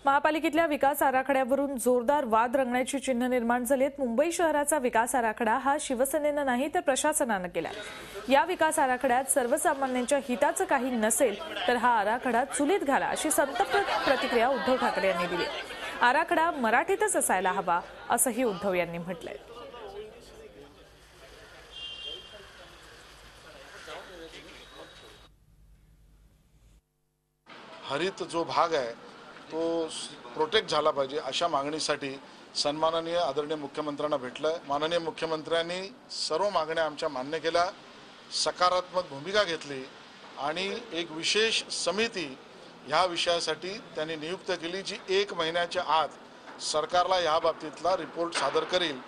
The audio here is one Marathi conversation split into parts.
महापालिकेतल्या विकास आराखड्यावरून जोरदार वाद रंगण्याची चिन्ह निर्माण झाली आहेत। मुंबई शहराचा विकास आराखडा हा शिवसेनेनं नाही तर प्रशासनानं केला। या विकास आराखड्यात सर्वसामान्यांच्या हिताचं काही नसेल तर हा आराखडा चुलीत घाला अशी संतप्त प्रतिक्रिया उद्धव ठाकरे यांनी दिली। आराखडा मराठीतच असायला हवा असंही उद्धव यांनी म्हटलंय। हरित जो भाग आहे तो प्रोटेक्ट झाला पाहिजे अशा मागणीसाठी सन्माननीय आदरणीय मुख्यमंत्र्यांना भेटलं। माननीय मुख्यमंत्र्यांनी सर्व मागण्या आमच्या मान्य केल्या, सकारात्मक भूमिका घेतली आणि एक विशेष समिती ह्या विषयासाठी त्यांनी नियुक्त केली, जी 1 महिन्याच्या आत सरकारला या बाबतीतला रिपोर्ट सादर करेल।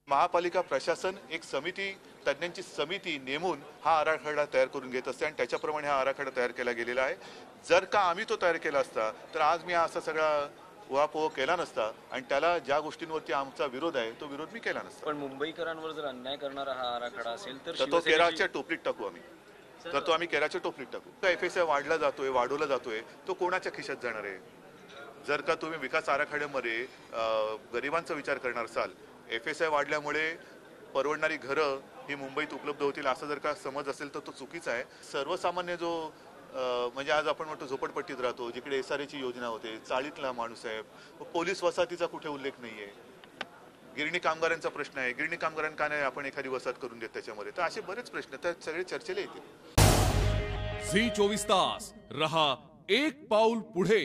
महापालिका प्रशासन एक समिती, तज्ञांची समिती नेमून हा आराखडा तयार करून घेत असते आणि त्याच्याप्रमाणे हा आराखडा तयार केला गेलेला आहे। जर का आम्ही तो तयार केला असता तर आज मी असा सगळा उहापोह केला नसता आणि त्याला ज्या गोष्टींवरती आमचा विरोध आहे तो विरोध मी केला नसता। पण मुंबईकरांवर जर अन्याय करणारा हा आराखडा असेल तर तो केराच्या टोपलीत टाकू आम्ही, तर तो आम्ही केराच्या टोपलीत टाकू। FSI वाढला जातोय, वाढवला जातोय, तो कोणाच्या खिशात जाणार आहे? जर का तुम्ही विकास आराखड्यामध्ये गरिबांचा विचार करणार असाल, FSI वाढल्यामुळे परवडणारी घरं ही मुंबईत उपलब्ध होतील असा जर का समज असेल तर तो चुकीचा आहे। सर्वसामान्य जो म्हणजे आज आपण म्हणतो झोपडपट्टीत राहतो, जिकडे SRA ची योजना होते, चाळीतला माणूस आहे, पोलीस वसाहतीचा कुठे उल्लेख नाहीये, गिरणी कामगारांचा प्रश्न आहे, गिरणी कामगारांना का नाही आपण एखादी वसाहत करून देत त्याच्यामध्ये, तर असे बरेच प्रश्न तर सगळे चर्चेला येतील। झी 24 तास रहा एक पाऊल पुढे।